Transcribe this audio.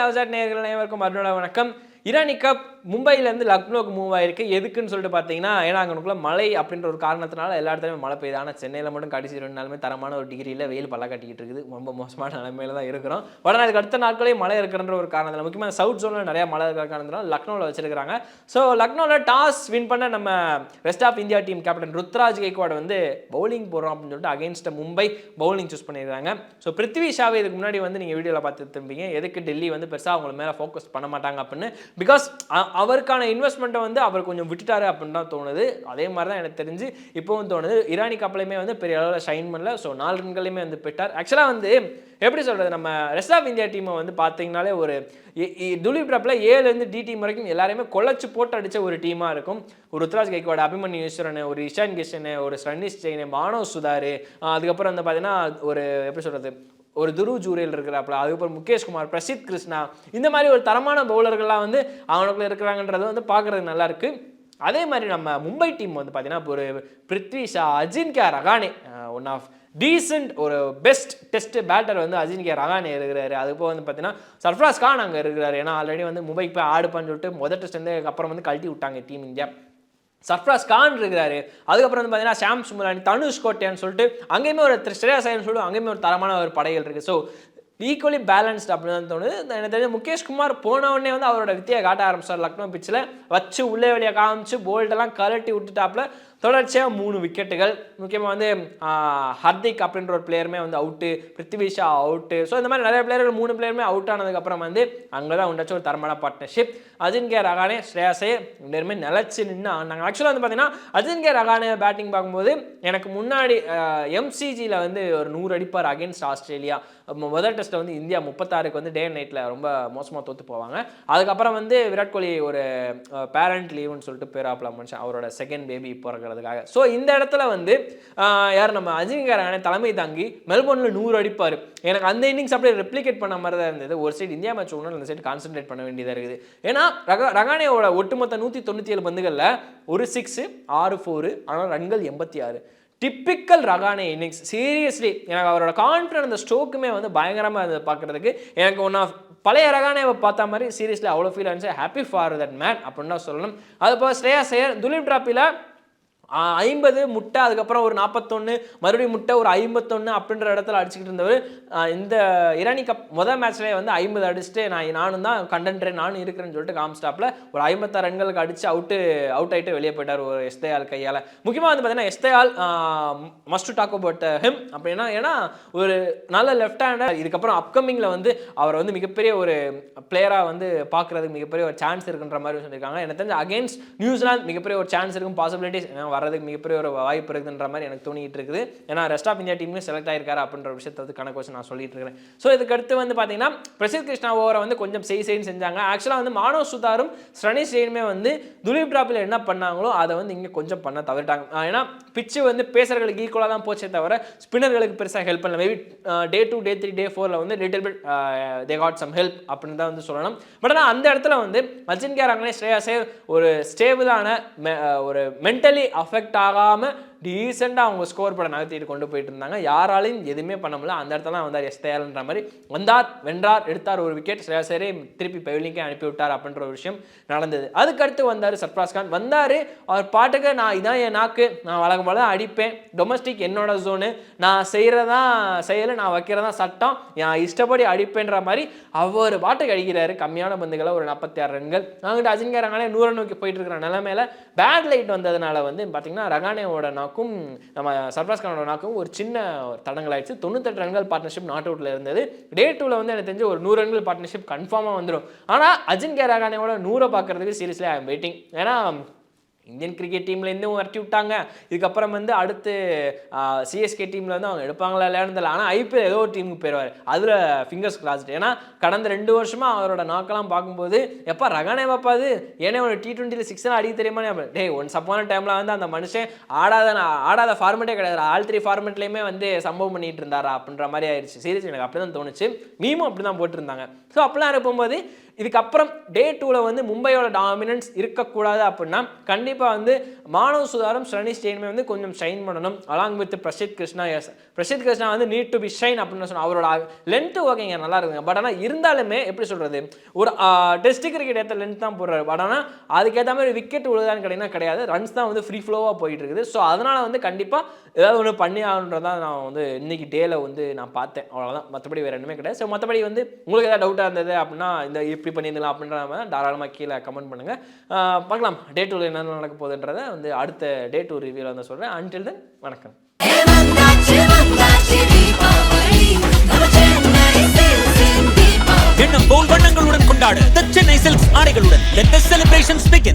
லவ்சாட் நேயர்கள் அனைவருக்கும் மறுநாள் வணக்கம். இரானி கப் மும்பையிலேருந்து லக்னோக்கு மூவ் ஆயிருக்கு. எதுக்குன்னு சொல்லிட்டு பார்த்தீங்கன்னா, ஏன்னா அங்கனுக்குள்ள மழை அப்படின்ற ஒரு காரணத்தினால எல்லா இடத்துலையும் மழை பெய்யுது. ஆனால் சென்னையில் மட்டும் கடைசி 2 நாளுமே தரமான ஒரு டிகிரியில் வெயில் பல்ல கட்டிக்கிட்டு இருக்குது. ரொம்ப மோசமான நிலைமையில தான் இருக்கிறோம். உடனே அதுக்கு அடுத்த நாட்களே மழை இருக்கிறன்ற ஒரு காரணத்தில், முக்கியமாக சவுத் ஜோனில் நிறையா மழை இருக்கிற காரணத்தினால லக்னோவில் வச்சிருக்காங்க. ஸோ லக்னோவில் டாஸ் வின் பண்ண நம்ம rest of India team captain Ruturaj Gaikwad வந்து பவுலிங் போடுறோம் அப்படின்னு சொல்லிட்டு அகைன்ஸ்ட் மும்பை பவுலிங் சூஸ் பண்ணியிருக்காங்க. ஸோ பிருத்வி ஷாவை இதுக்கு முன்னாடி வந்து நீங்கள் வீடியோவில் பார்த்து திரும்பிங்க, எதுக்கு டெல்லி வந்து பெருசாக அவங்க மேலே ஃபோக்கஸ் பண்ண மாட்டாங்க அப்படின்னு. பிகாஸ் அவருக்கான இன்வெஸ்ட்மெண்ட்டை வந்து அவர் கொஞ்சம் விட்டுட்டாரு அப்படின்னு தான் தோணுது. அதே மாதிரி தான் எனக்கு தெரிஞ்சு இப்போவும் தோணுது. இரானி கப்லையுமே வந்து பெரிய அளவில் ஷைன் பண்ணல. ஸோ 4 ரன்களையுமே வந்து பெற்றார். ஆக்சுவலாக வந்து எப்படி சொல்கிறது, நம்ம ரெஸ்ட் ஆஃப் இந்தியா டீமை வந்து பார்த்தீங்கனாலே ஒரு துலீப் ட்ராப்பில் ஏலேருந்து டி டீம் வரைக்கும் எல்லாரையுமே கொலைச்சு போட்டு அடித்த ஒரு டீமாக இருக்கும். ஒரு ருத்ராஜ் கெய்க்வாட், அபிமன்யு ஈஸ்வரன், ஒரு இஷான் கிஷன், ஒரு ஸ்ரனிஷ் ஜெயின், மானவ் சுதார், அதுக்கப்புறம் வந்து பார்த்தீங்கன்னா ஒரு எப்படி சொல்கிறது, ஒரு துருவ் ஜூரியல் இருக்கிறாப்புல, அதுக்கப்புறம் முகேஷ் குமார், பிரசித் கிருஷ்ணா, இந்த மாதிரி ஒரு தரமான பவுலர்கள்லாம் வந்து அவனுக்குள்ள இருக்கிறாங்கன்றது வந்து பார்க்குறதுக்கு நல்லா இருக்கு. அதே மாதிரி நம்ம மும்பை டீம் வந்து பார்த்தீங்கன்னா இப்போ ஒரு Prithvi Shaw, Ajinkya Rahane, one of decent ஒரு பெஸ்ட் டெஸ்ட் பேட்டர் வந்து அஜின்கியா ரஹானே இருக்கிறாரு. அதுப்போ வந்து பார்த்தீங்கன்னா சர்ஃப்ராஸ் கான் அங்கே இருக்கிறாரு. ஏன்னா ஆல்ரெடி வந்து மும்பைக்கு போய் ஆடுப்பான்னு சொல்லிட்டு முதல் டெஸ்ட் வந்து அப்புறம் வந்து கழட்டி விட்டாங்க டீம் இந்தியா. சர்ஃப்ராஸ் கான் இருக்கிறாரு. அதுக்கப்புறம் வந்து பார்த்தீங்கன்னா ஷாம் சுமலானி, தனுஷ் கோட்டையான்னு சொல்லிட்டு அங்கேயுமே ஒரு ஸ்ரேயாஸ் ஐயர்னு சொல்லிட்டு அங்கேயுமே ஒரு தரமான ஒரு படைகள் இருக்குது. ஸோ ஈக்குவலி பேலன்ஸ்ட் அப்படின்னு தான் தோணுது. எனக்கு தெரிஞ்ச முகேஷ் குமார் போன உடனே வந்து அவரோட வித்தியை காட்ட ஆரம்பிச்சார். லக்னோ பிச்சில் வச்சு உள்ளே வெளியே காமிச்சு போல்டெல்லாம் கலட்டி விட்டுட்டாப்புல. தொடர்ச்சியாக 3 விக்கெட்டுகள். முக்கியமாக வந்து ஹர்திக் அப்படின்ற ஒரு பிளேயருமே வந்து out, Prithvi Shah out. So இந்த மாதிரி நிறைய பிளேயர்கள் 3 பிளேயருமே அவுட் ஆனதுக்கப்புறம் வந்து அங்கே தான் உண்டாச்சு ஒரு தரமான பார்ட்னர்ஷிப். அஜின்கியா ரஹானே, ஸ்ரேயாஸ் ஐயர் ரெண்டுமே நிலச்சி நின்று ஆனாங்க. ஆக்சுவலாக வந்து பார்த்தீங்கன்னா அஜின்கியா ரஹானே பேட்டிங் பார்க்கும்போது எனக்கு முன்னாடி எம்சிஜியில் வந்து ஒரு 100 அடிப்பார் அகேன்ஸ்ட் ஆஸ்திரேலியா. முதல் டெஸ்ட்டில் வந்து இந்தியா 36க்கு வந்து டே அண்ட் நைட்டில் ரொம்ப மோசமாக தோற்று போவாங்க. அதுக்கப்புறம் வந்து விராட் கோலி ஒரு பேரண்ட் லீவுன்னு சொல்லிட்டு பேராப்பில் மனுஷன் அவரோட செகண்ட் பேபி பிறக்கிறதுக்காக. ஸோ இந்த இடத்துல வந்து யார் நம்ம அஜின்கியா ரஹானே தலைமை தாங்கி மெல்போர்னில் 100 அடிப்பார். எனக்கு அந்த இன்னிங்ஸ் அப்படியே ரெப்ளிகேட் பண்ண மாதிரி தான் இருந்தது. ஒரு சைடு இந்தியா மேட்ச் ஒன்று, அந்த சைடு கான்சென்ட்ரேட் பண்ண வேண்டியதாக இருக்குது. ஏன்னா ரஹானேவோட ஒட்டுமொத்த 197 பந்துகளில் ஒரு 6, 6 4, ஆனால் ரன்கள் 86. Typical Rahane innings. சீரியஸ்லி எனக்கு அவரோட கான்ஃபிடன்ஸ், அந்த ஸ்ட்ரோக்குமே வந்து பயங்கரமாக அதை பார்க்குறதுக்கு எனக்கு ஒன் ஆஃப் பழைய ரஹானேவை பார்த்த மாதிரி சீரியஸ்லி அவ்வளோ ஃபீல் ஆனிச்சு. ஹாப்பி ஃபார் தட் மேன் அப்படின்னு தான் சொல்லணும். அது போக ஸ்ரேயாஸ் ஐயர் துலீப் டிராப்பில் 50 முட்டை, அதுக்கப்புறம் ஒரு 41, மறுபடியும் முட்டை, ஒரு 51 அப்படின்ற இடத்துல அடிச்சுக்கிட்டு இருந்தவர் இந்த இரானி கப் முதல் மேட்ச்லேயே வந்து 50 அடிச்சுட்டு நானும் தான் கண்டென்ட்ரு, நானும் இருக்கிறேன்னு சொல்லிட்டு காம்ஸ்டாப்பில் ஒரு 56 ரன்களுக்கு அடித்து அவுட் ஆகிட்டு வெளியே போயிட்டார் ஒரு எஸ்தயால் கையால். முக்கியமாக வந்து பார்த்தீங்கன்னா எஸ்தயால் மஸ்ட் டாக் அபவுட் ஹிம் அப்படின்னா, ஏன்னா ஒரு நல்ல லெஃப்ட் ஹேண்டர். இதுக்கப்புறம் அப்கமிங்கில் வந்து அவரை வந்து மிகப்பெரிய ஒரு பிளேயராக வந்து பார்க்குறதுக்கு மிகப்பெரிய ஒரு சான்ஸ் இருக்குன்ற மாதிரி சொல்லியிருக்காங்க. எனக்கு தெரிஞ்ச அகேன்ஸ்ட் நியூசிலாந்து மிகப்பெரிய ஒரு சான்ஸ் இருக்கும், பாசிபிலிட்டிஸ் வர்றதுக்கு மிகப்பெரிய ஒரு வாய்ப்பு இருக்குன்ற மாதிரி எனக்கு தோணிட்டு இருக்குது. ஏன்னா ரெஸ்ட் ஆஃப் இந்தியா டீம்லேயும் செலக்ட் ஆயிருக்காரு அப்படின்ற விஷயத்தை வந்து கணக்கு வச்சு நான் சொல்லிட்டு இருக்கிறேன். ஸோ இதுக்கு அடுத்து வந்து பார்த்தீங்கன்னா பிரசித் கிருஷ்ணா ஓவரை வந்து கொஞ்சம் செய்ன்னு செஞ்சாங்க. ஆக்சுவலாக வந்து மானவ் சுதாரும் ஸ்ரனிஷ் ஜெயினுமே வந்து துலீப் டிராப்பில் என்ன பண்ணாங்களோ அதை வந்து இங்கே கொஞ்சம் பண்ண தவிர்த்தாங்க. ஏன்னா பிச்சு வந்து பேசர்களுக்கு ஈக்குவலாக தான் போச்சே தவிர ஸ்பின்னர்களுக்கு பெருசாக ஹெல்ப் பண்ணல. மேபி டே 2, டே 3, டே 4 வந்து little bit they got some help அப்படின்னு தான் வந்து சொல்லணும். பட் ஆனால் அந்த இடத்துல வந்து அஜின்கியா ரஹானே, ஸ்ரேயாஸ் ஐயர் ஒரு ஸ்டேபிளான ஒரு மென்டலி அஃபெக்ட் ஆகாமல் டீசெண்டாக அவங்க ஸ்கோர் படம் நகர்த்திட்டு கொண்டு போயிட்டு இருந்தாங்க. யாராலையும் எதுவுமே பண்ண முடியல. அந்த இடத்துல வந்தார் எஸ்தயால்ன்ற மாதிரி வந்தார், வென்றார், எடுத்தார் ஒரு விக்கெட். ஸ்ரேயாஸ் ஐயரை திருப்பி பவுலிங்கே அனுப்பி விட்டார் அப்படின்ற ஒரு விஷயம் நடந்தது. அதுக்கடுத்து வந்தார் சர்ஃப்ராஸ் கான். வந்தார் அவர் பாட்டுக்கு, நான் இதான் என் நாக்கு, நான் வழக்கம் போல அடிப்பேன், டொமஸ்டிக் என்னோட ஜோனு, நான் செய்கிறதான் செயல், நான் வைக்கிறதா சட்டம், என் இஷ்டப்படி அடிப்பேன்ற மாதிரி அவர் பாட்டுக்கு அடிக்கிறாரு. கம்மியான பந்துகளை ஒரு 46 ரன்கள். நாங்கிட்ட அஜின்கியா ரஹானே 100 நோக்கி போயிட்டு இருக்கிற நிலைமையில பேட் லைட் வந்ததுனால வந்து பார்த்தீங்கன்னா ரஹானேவோட நாக்கும் நம்ம சர்ஃப்ராஸ் கானோட நாக்கும் ஒரு சின்ன தடங்கள் ஆயிடுச்சு. 98 ரன்கள் பார்ட்னர்ஷிப் நாட் அவுட்ல இருந்தது. டே 2ல வந்து எனக்கு தெரிஞ்சு ஒரு 100 ரன்கள் பார்ட்னர்ஷிப் கன்ஃபார்மாக வந்துடும். ஆனால் அஜின்கியா ரஹானேவோட 100 பார்க்கறதுக்கு சீரியஸ்லி ஐ எம் வெயிட்டிங். ஏன்னா இந்தியன் கிரிக்கெட் டீம்லேருந்து வரட்டி விட்டாங்க. இதுக்கப்புறம் வந்து அடுத்து சிஎஸ்கே டீமில் வந்து அவங்க எடுப்பாங்களா இல்லையான்னு தெரியல. ஆனால் ஐபிஎல் ஏதோ ஒரு டீமுக்கு போயிடுவார். அதில் ஃபிங்கர்ஸ் கிராஸ்டு. ஏன்னா கடந்த 2 வருஷமாக அவரோட நாக்கெல்லாம் பார்க்கும்போது எப்போ ரஹானே பார்ப்பாது, ஏன்னா ஒரு T20 6 அடிக்க தெரியுமா? டே ஒன்ஸ் அப்பான டைமில் வந்து அந்த மனுஷன் ஆடாத ஃபார்மெட்டே கிடையாது, ஆல் 3 ஃபார்மெட்லேயுமே வந்து சம்பவம் பண்ணிட்டு இருந்தாரா அப்படின்ற மாதிரி ஆயிடுச்சு. சீரியஸ் எனக்கு அப்படி தான் தோணுச்சு. மீமும் அப்படி தான் போட்டிருந்தாங்க. ஸோ அப்படிலாம் இருக்கும்போது இதுக்கப்புறம் டே 2ல வந்து மும்பையோட டாமினன்ஸ் இருக்கக்கூடாது அப்படின்னா கண்டிப்பாக வந்து மானவ் சுதாரும் ஷரணி ஸ்டேனுமே வந்து கொஞ்சம் ஷைன் பண்ணணும் along with Prasidh Krishna. Yes, Prasidh Krishna வந்து நீட் டு பி ஷைன் அப்படின்னு சொன்னால் அவரோட லென்த்து ஓகேங்க நல்லா இருக்குங்க. பட் ஆனால் இருந்தாலுமே எப்படி சொல்கிறது, ஒரு டெஸ்ட் கிரிக்கெட் ஏற்ற லென்த் தான் போடுறாரு. பட் ஆனால் அதுக்கேற்ற மாதிரி விக்கெட் விழுதான்னு கேட்டிங்கன்னா கிடையாது, ரன்ஸ் தான் வந்து ஃப்ரீ ஃப்ளோவாக போயிட்டு இருக்குது. ஸோ அதனால் வந்து கண்டிப்பாக ஏதாவது ஒன்று பண்ணி ஆகணுன்றதான் நான் வந்து இன்னைக்கு டேல வந்து நான் பார்த்தேன். அவ்வளோதான், மற்றபடி வேறு ஒன்றுமே கிடையாது. ஸோ மற்றபடி வந்து உங்களுக்கு ஏதாவது டவுட்டாக இருந்தது அப்படின்னா இந்த இப்படி பண்ணியிருந்தலாம் அப்படின்ற மாதிரி தாராளமாக கீழே கமெண்ட் பண்ணுங்கள். பார்க்கலாம் டே 2ல என்னென்ன நடக்க போகுதுன்றதை வந்து அடுத்த டே 2 ரிவ்யூவில் வந்து சொல்கிறேன். அன்டில் தென் வணக்கம். எண்ணம் போல் வண்ணங்களுடன் கொண்டாடு The Chennai Silks ஆடைகளுடன். Let the celebrations begin.